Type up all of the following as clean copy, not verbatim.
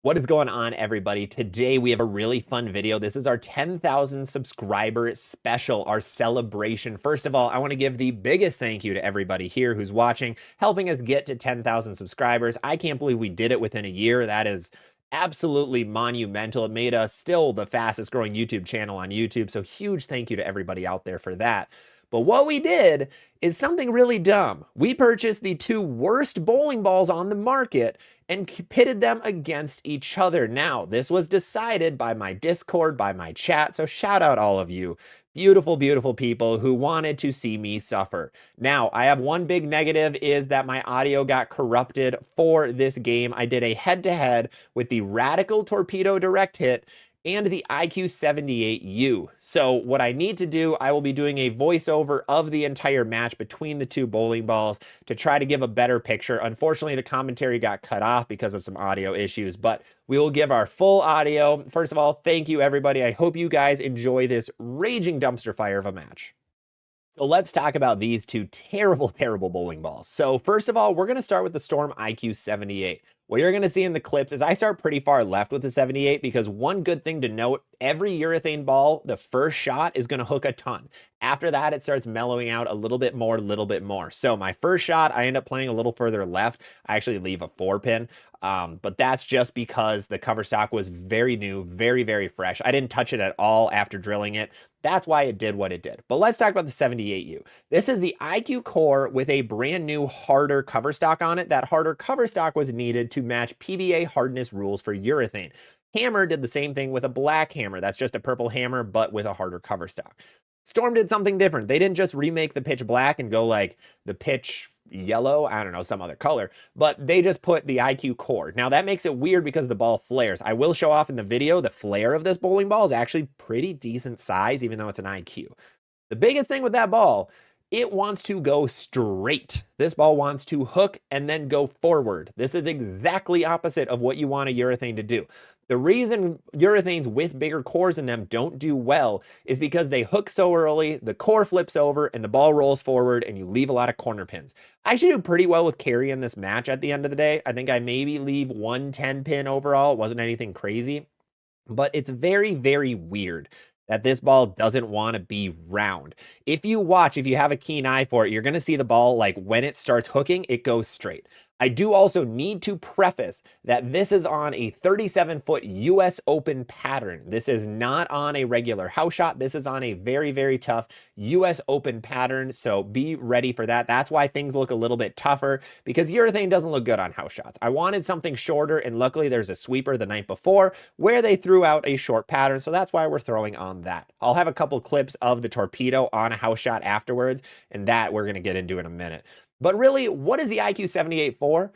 What is going on, everybody? Today we have a really fun video. This is our 10,000 subscriber special, our celebration. First of all, I want to give the biggest thank you to everybody here who's watching, helping us get to 10,000 subscribers. I can't believe we did it within a year. That is absolutely monumental. It made us still the fastest growing YouTube channel on YouTube. So huge thank you to everybody out there for that. But what we did is something really dumb. We purchased the two worst bowling balls on the market and pitted them against each other. Now, this was decided by my Discord, by my chat, so shout out all of you. Beautiful, beautiful people who wanted to see me suffer. Now, I have one big negative is that my audio got corrupted for this game. I did a head-to-head with the Radical Torpedo Direct Hit and the IQ78U. So what I need to do, I will be doing a voiceover of the entire match between the two bowling balls to try to give a better picture. Unfortunately, the commentary got cut off because of some audio issues, but we will give our full audio. First of all, thank you, everybody. I hope you guys enjoy this raging dumpster fire of a match. So let's talk about these two terrible, terrible bowling balls. So first of all, we're going to start with the Storm IQ78. What you're going to see in the clips is I start pretty far left with the 78 because one good thing to note, every urethane ball, the first shot is going to hook a ton. After that, it starts mellowing out a little bit more. So my first shot, I end up playing a little further left. I actually leave a 4-pin. But that's just because the cover stock was very new, very, very fresh. I didn't touch it at all after drilling it. That's why it did what it did. But let's talk about the 78U. This is the IQ core with a brand new harder cover stock on it. That harder cover stock was needed to match PBA hardness rules for urethane. Hammer did the same thing with a black hammer. That's just a purple hammer, but with a harder cover stock. Storm did something different. They didn't just remake the pitch black and go like the pitch yellow, I don't know, some other color, but they just put the IQ core. Now that makes it weird because the ball flares. I will show off in the video, the flare of this bowling ball is actually pretty decent size, even though it's an IQ. The biggest thing with that ball, it wants to go straight. This ball wants to hook and then go forward. This is exactly opposite of what you want a urethane to do. The reason urethanes with bigger cores in them don't do well is because they hook so early, the core flips over, and the ball rolls forward, and you leave a lot of corner pins. I should do pretty well with carrying this match at the end of the day. I think I maybe leave 110 pin overall. It wasn't anything crazy, but it's very, very weird that this ball doesn't want to be round. If you have a keen eye for it, you're going to see the ball, like when it starts hooking, it goes straight. I do also need to preface that this is on a 37-foot US Open pattern. This is not on a regular house shot. This is on a very, very tough US Open pattern, so be ready for that. That's why things look a little bit tougher, because urethane doesn't look good on house shots. I wanted something shorter, and luckily there's a sweeper the night before where they threw out a short pattern, so that's why we're throwing on that. I'll have a couple clips of the Torpedo on a house shot afterwards, and that we're going to get into in a minute. But really, what is the IQ78 for?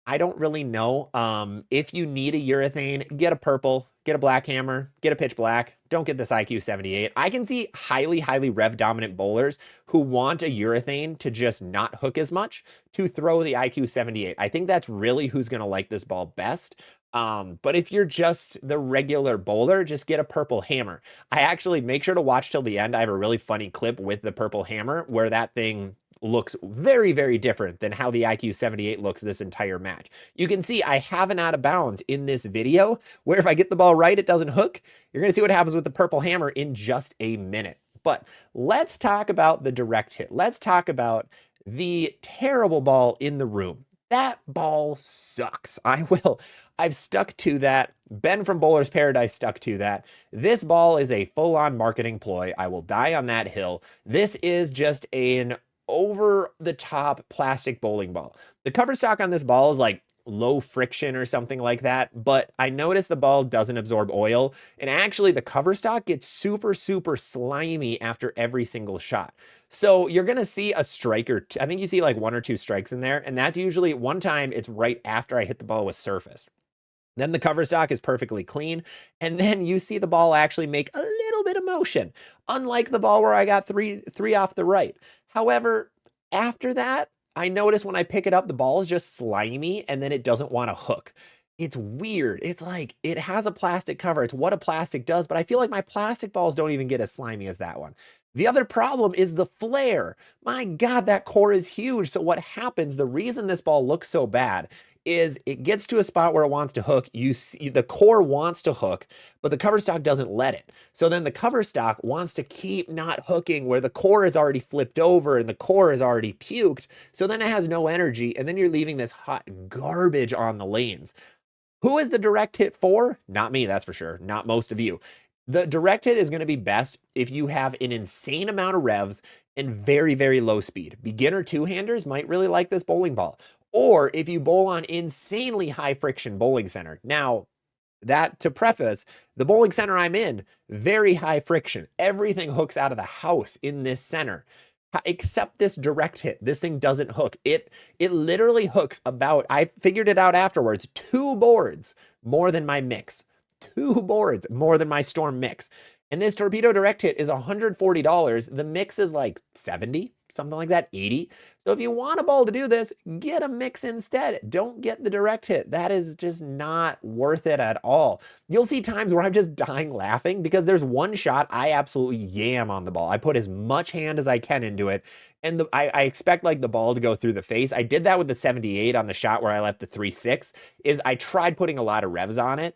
I don't really know. If you need a urethane, get a purple, get a black hammer, get a pitch black. Don't get this IQ78. I can see highly, highly rev dominant bowlers who want a urethane to just not hook as much to throw the IQ78. I think that's really who's going to like this ball best. But if you're just the regular bowler, just get a purple hammer. I actually make sure to watch till the end. I have a really funny clip with the purple hammer where that thing looks very, very different than how the IQ78 looks this entire match. You can see I have an out of bounds in this video where if I get the ball right, it doesn't hook. You're going to see what happens with the purple hammer in just a minute. But let's talk about the direct hit. Let's talk about the terrible ball in the room. That ball sucks. I've stuck to that. Ben from Bowler's Paradise stuck to that. This ball is a full-on marketing ploy. I will die on that hill. This is just an over-the-top plastic bowling ball. The cover stock on this ball is like low friction or something like that, but I noticed the ball doesn't absorb oil, and actually the cover stock gets super, super slimy after every single shot. So you're going to see a strike or I think you see like 1 or 2 strikes in there, and that's usually one time it's right after I hit the ball with surface. Then the cover stock is perfectly clean, and then you see the ball actually make a little bit of motion, unlike the ball where I got three off the right. However, after that, I notice when I pick it up, the ball is just slimy, and then it doesn't want to hook. It's weird. It's like it has a plastic cover. It's what a plastic does, but I feel like my plastic balls don't even get as slimy as that one. The other problem is the flare. My God, that core is huge. So what happens, the reason this ball looks so bad is it gets to a spot where it wants to hook. You see the core wants to hook, but the cover stock doesn't let it. So then the cover stock wants to keep not hooking where the core is already flipped over and the core is already puked. So then it has no energy, and then you're leaving this hot garbage on the lanes. Who is the direct hit for? Not me, that's for sure. Not most of you. The direct hit is going to be best if you have an insane amount of revs and very, very low speed. Beginner two-handers might really like this bowling ball. Or if you bowl on insanely high friction bowling center. Now, that to preface, the bowling center I'm in, very high friction. Everything hooks out of the house in this center. Except this direct hit. This thing doesn't hook. It literally hooks about, I figured it out afterwards, 2 boards more than my mix. 2 boards more than my Storm mix. And this Torpedo direct hit is $140. The mix is like 70, something like that, 80. So if you want a ball to do this, get a mix instead. Don't get the direct hit. That is just not worth it at all. You'll see times where I'm just dying laughing because there's one shot I absolutely yam on the ball. I put as much hand as I can into it. And I expect like the ball to go through the face. I did that with the 78 on the shot where I left the 3.6, is I tried putting a lot of revs on it.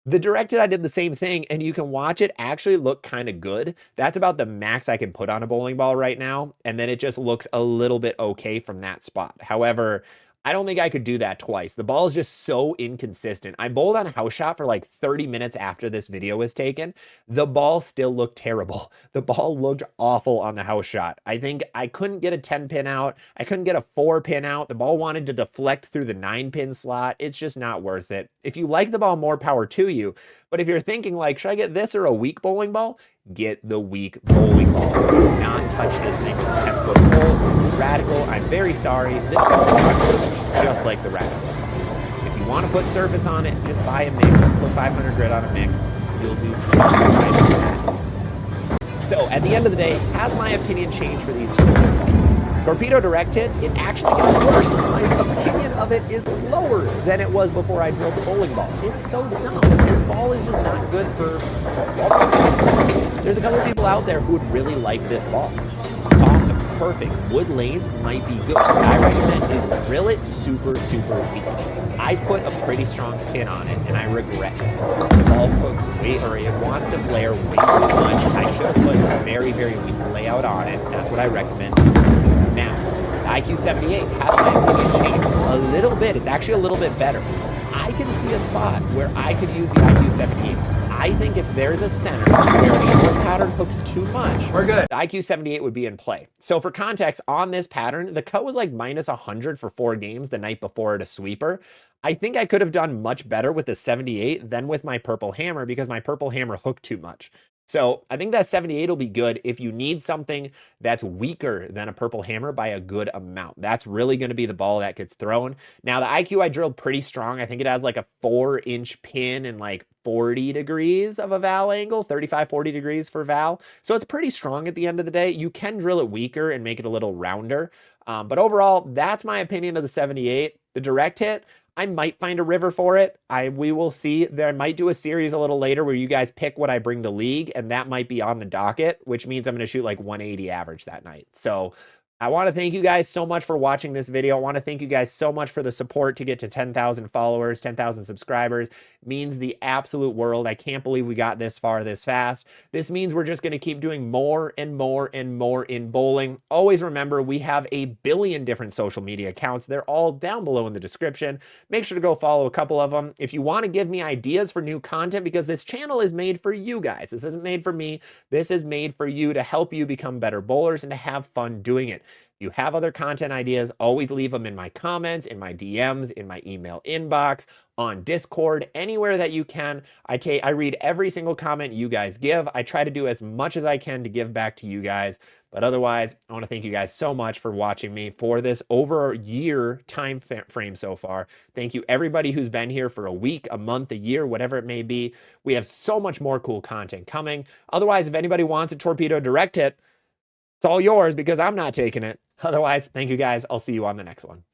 The direct hit, I did the same thing, and you can watch it actually look kind of good. That's about the max I can put on a bowling ball right now, and then it just looks a little bit okay from that spot. However, I don't think I could do that twice. The ball is just so inconsistent. I bowled on a house shot for like 30 minutes after this video was taken. The ball still looked terrible. The ball looked awful on the house shot. I think I couldn't get a 10 pin out. I couldn't get a 4 pin out. The ball wanted to deflect through the 9 pin slot. It's just not worth it. If you like the ball, more power to you. But if you're thinking like, should I get this or a weak bowling ball? Get the weak bowling ball. Do not touch this thing with a 10-foot pole. Radical, I'm very sorry. This ball is just like the Radical spot. If you want to put surface on it, just buy a mix. Put 500 grit on a mix. You'll do just right with that instead. So at the end of the day, has my opinion changed for these shoulder balls? Torpedo direct hit, it actually got worse. My opinion of it is lower than it was before I drilled the bowling ball. It's so dumb. This ball is just not good for balls. There's a couple of people out there who would really like this ball. It's awesome, perfect. Wood lanes might be good. What I recommend is drill it super, super weak. I put a pretty strong pin on it, and I regret it. The ball hooks way, or it wants to flare way too much. I should have put a very, very weak layout on it. That's what I recommend. Now, the IQ 78 has my opinion changed a little bit. It's actually a little bit better. I can see a spot where I could use the IQ 78. I think if there's a center where a short pattern hooks too much, we're good. The IQ 78 would be in play. So for context, on this pattern, the cut was like minus 100 for 4 games the night before at a sweeper. I think I could have done much better with the 78 than with my purple hammer because my purple hammer hooked too much. So I think that 78 will be good if you need something that's weaker than a purple hammer by a good amount. That's really going to be the ball that gets thrown. Now the IQ I drilled pretty strong. I think it has like a 4-inch pin and like 40 degrees of a valve angle, 35, 40 degrees for valve. So it's pretty strong at the end of the day. You can drill it weaker and make it a little rounder. But overall, that's my opinion of the 78. The direct hit, I might find a river for it. We will see. There, I might do a series a little later where you guys pick what I bring to league, and that might be on the docket, which means I'm going to shoot like 180 average that night. So I want to thank you guys so much for watching this video. I want to thank you guys so much for the support to get to 10,000 followers, 10,000 subscribers. It means the absolute world. I can't believe we got this far this fast. This means we're just going to keep doing more and more and more in bowling. Always remember, we have a billion different social media accounts. They're all down below in the description. Make sure to go follow a couple of them. If you want to give me ideas for new content, because this channel is made for you guys. This isn't made for me. This is made for you to help you become better bowlers and to have fun doing it. If you have other content ideas, always leave them in my comments, in my DMs, in my email inbox, on Discord, anywhere that you can. I read every single comment you guys give. I try to do as much as I can to give back to you guys. But otherwise, I want to thank you guys so much for watching me for this over a year time frame so far. Thank you everybody who's been here for a week, a month, a year, whatever it may be. We have so much more cool content coming. Otherwise, if anybody wants a Torpedo direct hit, it's all yours because I'm not taking it. Otherwise, thank you guys. I'll see you on the next one.